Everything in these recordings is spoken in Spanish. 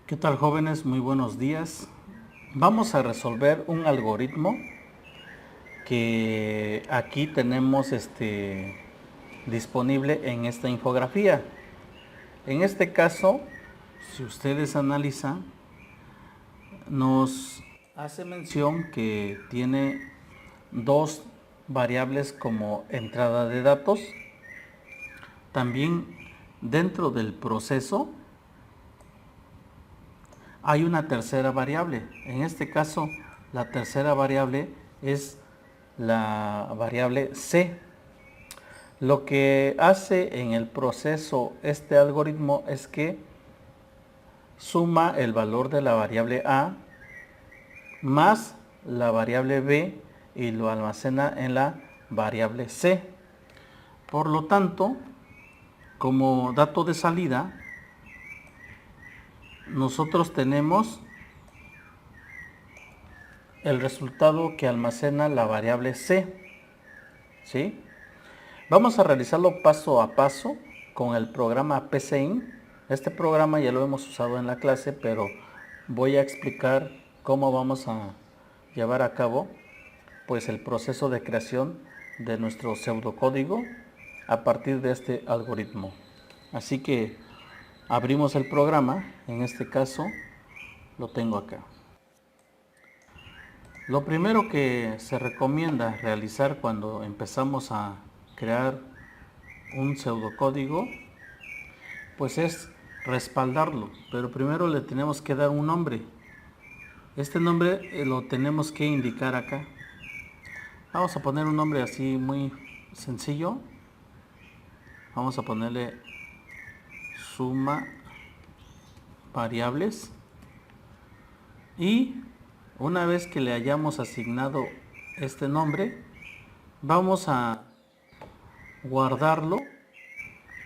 ¿Qué tal, jóvenes? Muy buenos días. Vamos a resolver un algoritmo que aquí tenemos disponible en esta infografía. En este caso, si ustedes analizan, nos hace mención que tiene dos variables como entrada de datos. También dentro del proceso hay una tercera variable. En este caso, la tercera variable es la variable C. Lo que hace en el proceso este algoritmo es que suma el valor de la variable A más la variable B y lo almacena en la variable C. Por lo tanto, como dato de salida, nosotros tenemos el resultado que almacena la variable C. ¿Sí? Vamos a realizarlo paso a paso con el programa PCIN. Este programa ya lo hemos usado en la clase, pero voy a explicar cómo vamos a llevar a cabo pues el proceso de creación de nuestro pseudocódigo a partir de este algoritmo. Así que abrimos el programa, en este caso lo tengo acá. Lo primero que se recomienda realizar cuando empezamos a crear un pseudocódigo pues es respaldarlo, pero primero le tenemos que dar un nombre. Este nombre lo tenemos que indicar acá. Vamos a poner un nombre así muy sencillo. Vamos a ponerle suma variables, y una vez que le hayamos asignado este nombre, vamos a guardarlo.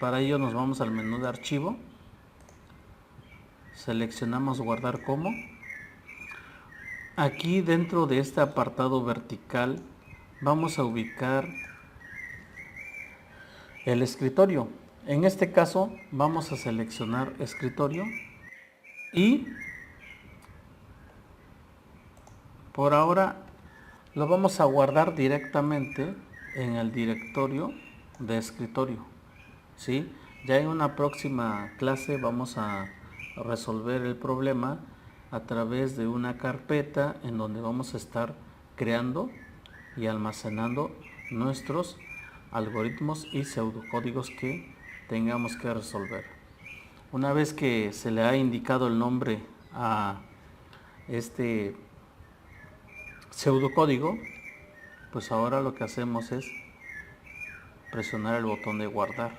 Para ello nos vamos al menú de archivo, seleccionamos guardar como. Aquí dentro de este apartado vertical vamos a ubicar el escritorio. En este caso vamos a seleccionar escritorio y por ahora lo vamos a guardar directamente en el directorio de escritorio. ¿Sí? Ya en una próxima clase vamos a resolver el problema a través de una carpeta en donde vamos a estar creando y almacenando nuestros algoritmos y pseudocódigos que tengamos que resolver. Una vez que se le ha indicado el nombre a este pseudocódigo, pues ahora lo que hacemos es presionar el botón de guardar.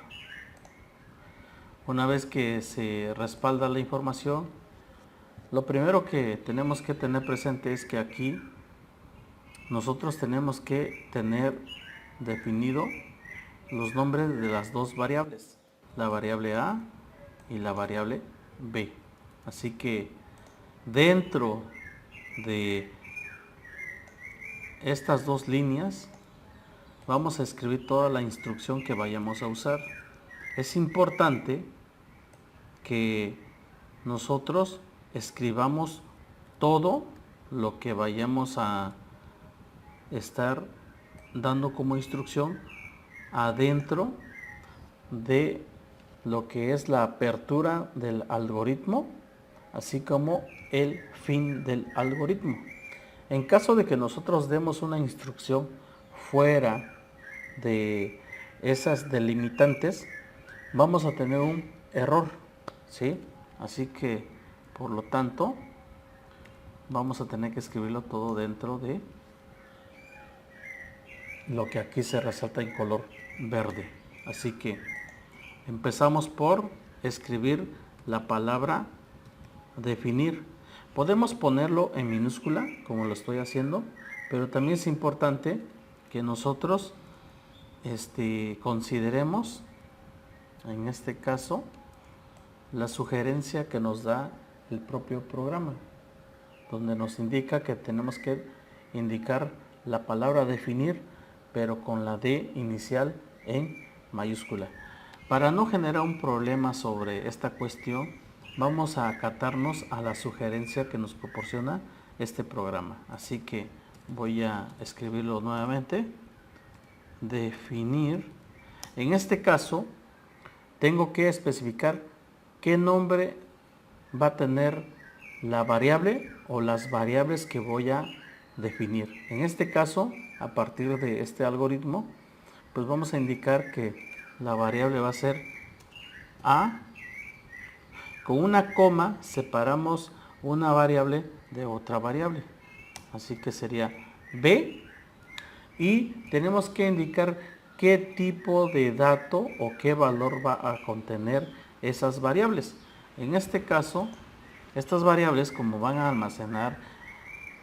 Una vez que se respalda la información, lo primero que tenemos que tener presente es que aquí nosotros tenemos que tener definido los nombres de las dos variables, la variable A y la variable B. Así que dentro de estas dos líneas vamos a escribir toda la instrucción que vayamos a usar. Es importante que nosotros escribamos todo lo que vayamos a estar dando como instrucción adentro de lo que es la apertura del algoritmo, así como el fin del algoritmo. En caso de que nosotros demos una instrucción fuera de esas delimitantes, vamos a tener un error, ¿sí? Así que, por lo tanto, vamos a tener que escribirlo todo dentro de lo que aquí se resalta en color verde. Así que empezamos por escribir la palabra definir. Podemos ponerlo en minúscula, como lo estoy haciendo, pero también es importante que nosotros consideremos, en este caso, la sugerencia que nos da el propio programa, donde nos indica que tenemos que indicar la palabra definir, pero con la D inicial en mayúscula. Para no generar un problema sobre esta cuestión, vamos a acatarnos a la sugerencia que nos proporciona este programa. Así que voy a escribirlo nuevamente. Definir. En este caso, tengo que especificar qué nombre va a tener la variable o las variables que voy a definir. En este caso, a partir de este algoritmo, pues vamos a indicar que la variable va a ser A. Con una coma separamos una variable de otra variable. Así que sería B. Y tenemos que indicar qué tipo de dato o qué valor va a contener esas variables. En este caso, estas variables, como van a almacenar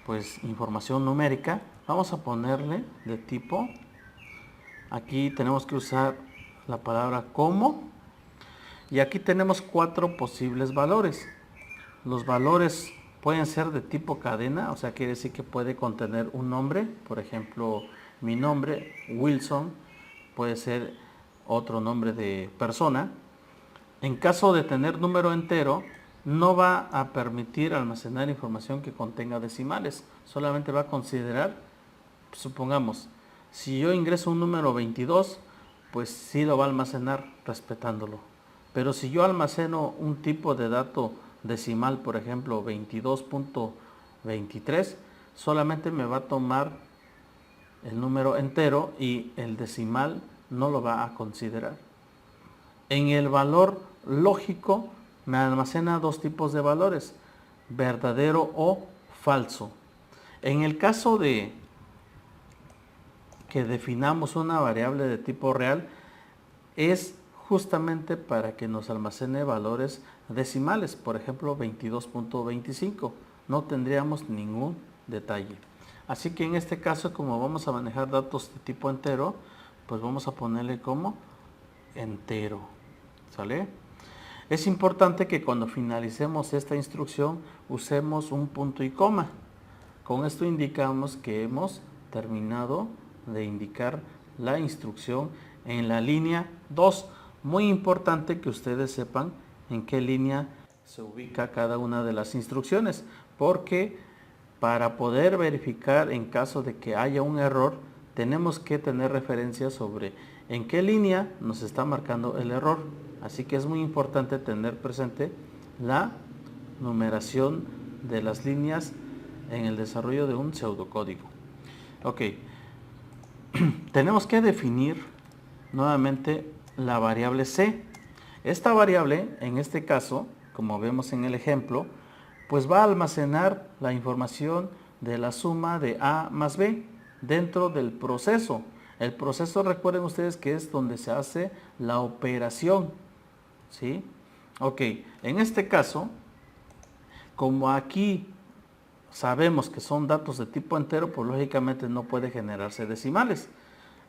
pues información numérica, vamos a ponerle de tipo, aquí tenemos que usar la palabra como, y aquí tenemos 4 posibles valores. Los valores pueden ser de tipo cadena, o sea, quiere decir que puede contener un nombre, por ejemplo, mi nombre, Wilson, puede ser otro nombre de persona. En caso de tener número entero, no va a permitir almacenar información que contenga decimales, solamente va a considerar, supongamos, si yo ingreso un número 22, pues sí lo va a almacenar respetándolo. Pero si yo almaceno un tipo de dato decimal, por ejemplo 22.23, solamente me va a tomar el número entero y el decimal no lo va a considerar. En el valor lógico me almacena 2 tipos de valores, verdadero o falso. En el caso de que definamos una variable de tipo real, es justamente para que nos almacene valores decimales, por ejemplo 22.25, no tendríamos ningún detalle. Así que en este caso, como vamos a manejar datos de tipo entero, pues vamos a ponerle como entero, ¿sale? Es importante que cuando finalicemos esta instrucción usemos un punto y coma. Con esto indicamos que hemos terminado de indicar la instrucción en la línea 2. Muy importante que ustedes sepan en qué línea se ubica cada una de las instrucciones, porque para poder verificar en caso de que haya un error, tenemos que tener referencia sobre en qué línea nos está marcando el error. Así que es muy importante tener presente la numeración de las líneas en el desarrollo de un pseudocódigo. Ok, tenemos que definir nuevamente la variable C. Esta variable, en este caso, como vemos en el ejemplo, pues va a almacenar la información de la suma de A más B dentro del proceso. El proceso, recuerden ustedes que es donde se hace la operación, ¿sí? Ok, en este caso, como aquí sabemos que son datos de tipo entero, pues lógicamente no puede generarse decimales.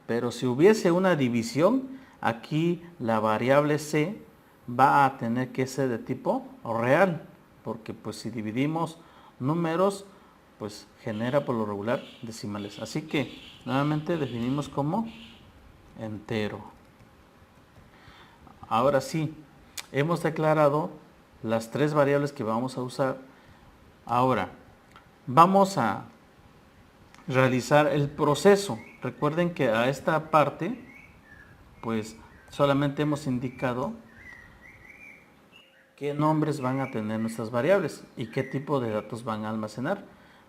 Pero si hubiese una división, aquí la variable C va a tener que ser de tipo real, porque pues si dividimos números, pues genera por lo regular decimales. Así que nuevamente definimos como entero. Ahora sí, hemos declarado las 3 variables que vamos a usar. Ahora, vamos a realizar el proceso. Recuerden que a esta parte, pues solamente hemos indicado qué nombres van a tener nuestras variables y qué tipo de datos van a almacenar.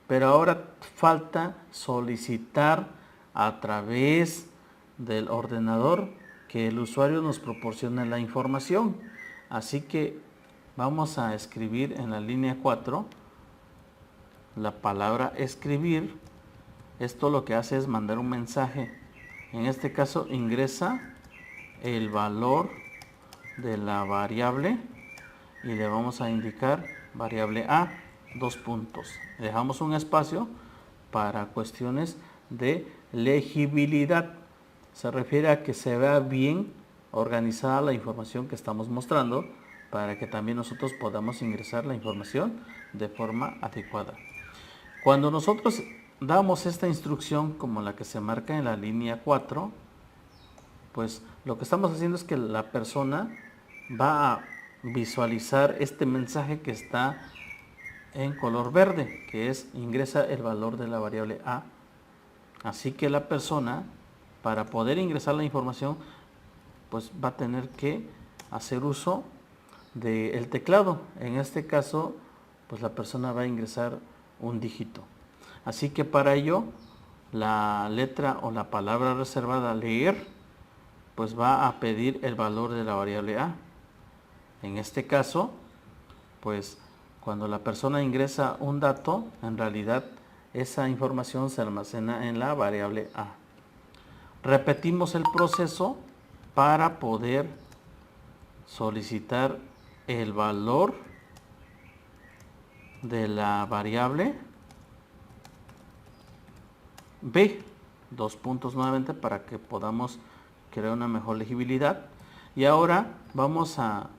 Pero ahora falta solicitar a través del ordenador que el usuario nos proporcione la información. Así que vamos a escribir en la línea 4 la palabra escribir. Esto lo que hace es mandar un mensaje. En este caso ingresa el valor de la variable y le vamos a indicar variable A, 2 puntos. Dejamos un espacio para cuestiones de legibilidad. Se refiere a que se vea bien organizada la información que estamos mostrando para que también nosotros podamos ingresar la información de forma adecuada. Cuando nosotros damos esta instrucción como la que se marca en la línea 4, pues lo que estamos haciendo es que la persona va a visualizar este mensaje que está en color verde, que es ingresa el valor de la variable A. Así que la persona, para poder ingresar la información, pues va a tener que hacer uso del teclado. En este caso, pues la persona va a ingresar un dígito. Así que para ello, la letra o la palabra reservada leer, pues va a pedir el valor de la variable A. En este caso, pues cuando la persona ingresa un dato, en realidad esa información se almacena en la variable A. Repetimos el proceso para poder solicitar el valor de la variable B. Dos puntos nuevamente para que podamos crear una mejor legibilidad. Y ahora vamos a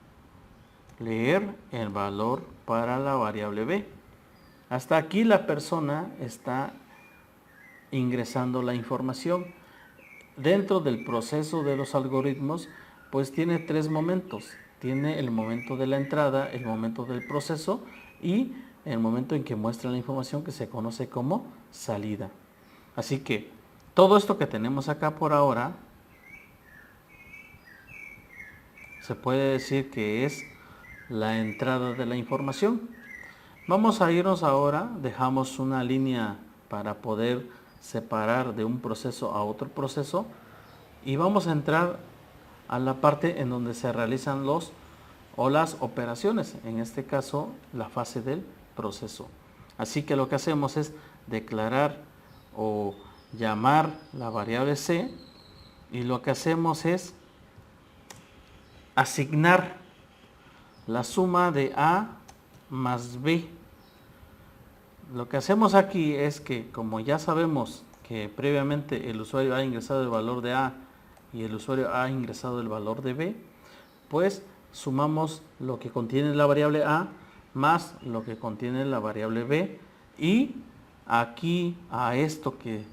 leer el valor para la variable B. Hasta aquí la persona está ingresando la información. Dentro del proceso de los algoritmos, pues tiene tres momentos. Tiene el momento de la entrada, el momento del proceso y el momento en que muestra la información, que se conoce como salida. Así que todo esto que tenemos acá por ahora se puede decir que es la entrada de la información. Vamos a irnos ahora, dejamos una línea para poder separar de un proceso a otro proceso y vamos a entrar a la parte en donde se realizan los o las operaciones, en este caso la fase del proceso. Así que lo que hacemos es declarar o llamar la variable C y lo que hacemos es asignar la suma de A más B. Lo que hacemos aquí es que, como ya sabemos que previamente el usuario ha ingresado el valor de A y el usuario ha ingresado el valor de B, pues sumamos lo que contiene la variable A más lo que contiene la variable B, y aquí a esto que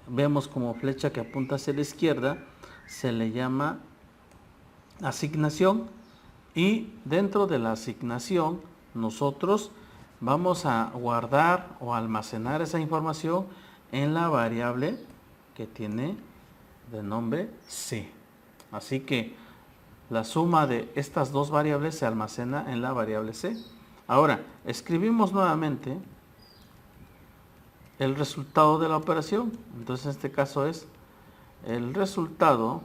vemos como flecha que apunta hacia la izquierda se le llama asignación, y dentro de la asignación nosotros vamos a guardar o almacenar esa información en la variable que tiene de nombre C. Así que la suma de estas dos variables se almacena en la variable C. Ahora, escribimos nuevamente el resultado de la operación. Entonces en este caso es el resultado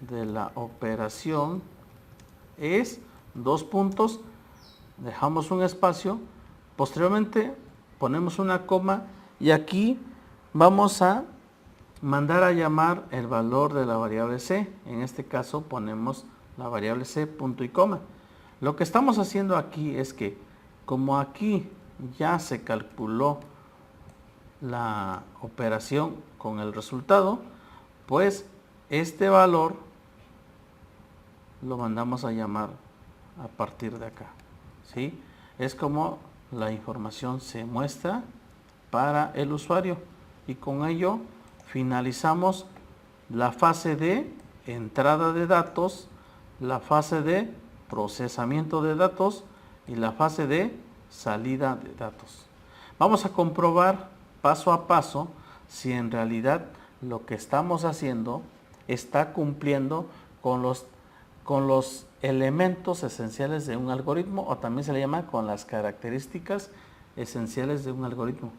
de la operación es dos puntos, dejamos un espacio, posteriormente ponemos una coma y aquí vamos a mandar a llamar el valor de la variable C. En este caso ponemos la variable C punto y coma. Lo que estamos haciendo aquí es que, como aquí ya se calculó la operación con el resultado, pues este valor lo mandamos a llamar a partir de acá, ¿sí? Es como la información se muestra para el usuario, y con ello finalizamos la fase de entrada de datos, la fase de procesamiento de datos y la fase de salida de datos. Vamos a comprobar paso a paso si en realidad lo que estamos haciendo está cumpliendo con los elementos esenciales de un algoritmo, o también se le llama con las características esenciales de un algoritmo,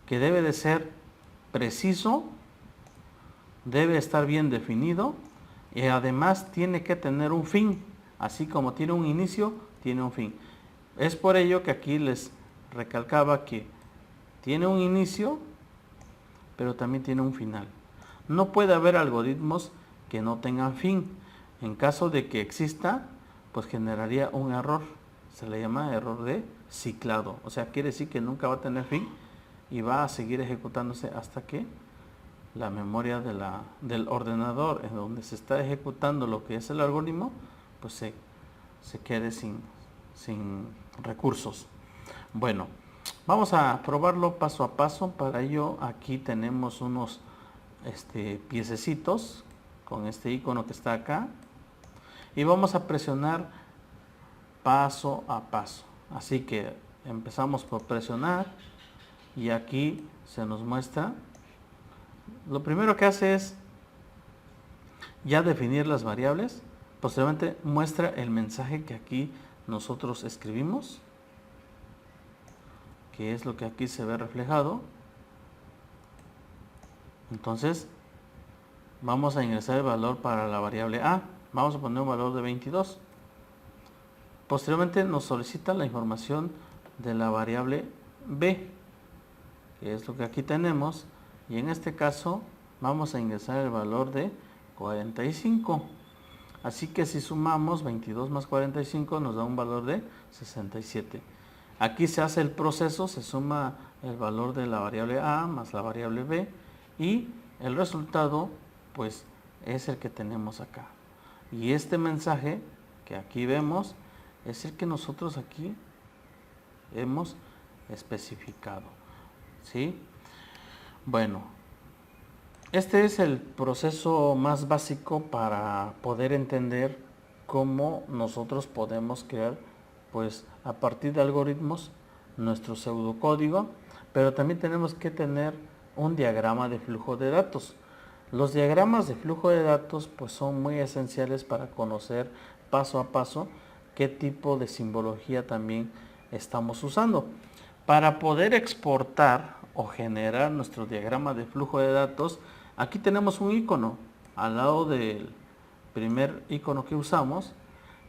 que debe de ser preciso, debe estar bien definido y además tiene que tener un fin. Así como tiene un inicio, tiene un fin. Es por ello que aquí les recalcaba que tiene un inicio, pero también tiene un final. No puede haber algoritmos que no tengan fin. En caso de que exista, pues generaría un error. Se le llama error de ciclado. O sea, quiere decir que nunca va a tener fin y va a seguir ejecutándose hasta que la memoria del ordenador en donde se está ejecutando lo que es el algoritmo, pues se quede sin recursos. Bueno, vamos a probarlo paso a paso. Para ello aquí tenemos unos piececitos con este icono que está acá, y vamos a presionar paso a paso. Así que empezamos por presionar y aquí se nos muestra. Lo primero que hace es ya definir las variables. Posteriormente muestra el mensaje que aquí nosotros escribimos, que es lo que aquí se ve reflejado. Entonces vamos a ingresar el valor para la variable A. Vamos a poner un valor de 22. Posteriormente nos solicita la información de la variable B, que es lo que aquí tenemos, y en este caso vamos a ingresar el valor de 45. Así que si sumamos 22 más 45 nos da un valor de 67. Aquí se hace el proceso, se suma el valor de la variable A más la variable B y el resultado pues es el que tenemos acá. Y este mensaje que aquí vemos es el que nosotros aquí hemos especificado, ¿sí? Bueno, este es el proceso más básico para poder entender cómo nosotros podemos crear, pues a partir de algoritmos, nuestro pseudocódigo, pero también tenemos que tener un diagrama de flujo de datos. Los diagramas de flujo de datos pues son muy esenciales para conocer paso a paso qué tipo de simbología también estamos usando. Para poder exportar o generar nuestro diagrama de flujo de datos, aquí tenemos un icono al lado del primer icono que usamos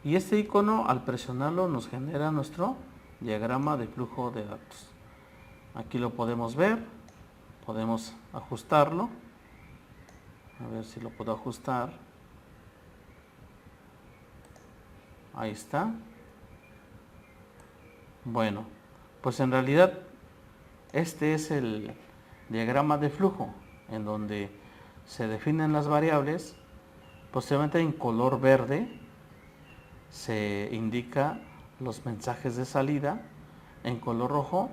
y este icono al presionarlo nos genera nuestro diagrama de flujo de datos. Aquí lo podemos ver, podemos ajustarlo. A ver si lo puedo ajustar. Ahí está. Bueno, pues en realidad este es el diagrama de flujo en donde se definen las variables. Posteriormente en color verde se indica los mensajes de salida, en color rojo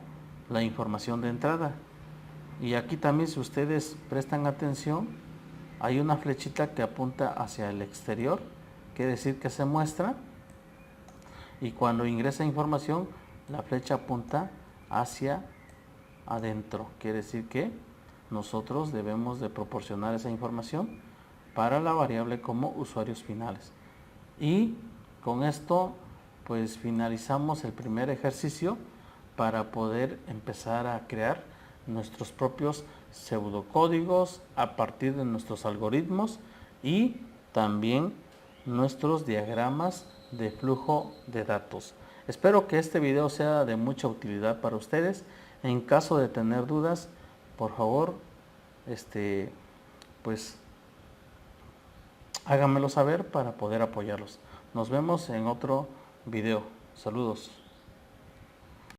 la información de entrada. Y aquí también, si ustedes prestan atención, hay una flechita que apunta hacia el exterior, quiere decir que se muestra, y cuando ingresa información la flecha apunta hacia adentro, quiere decir que nosotros debemos de proporcionar esa información para la variable como usuarios finales. Y con esto pues finalizamos el primer ejercicio para poder empezar a crear nuestros propios pseudocódigos a partir de nuestros algoritmos y también nuestros diagramas de flujo de datos. Espero que este video sea de mucha utilidad para ustedes. En caso de tener dudas, por favor, pues háganmelo saber para poder apoyarlos. Nos vemos en otro video. Saludos.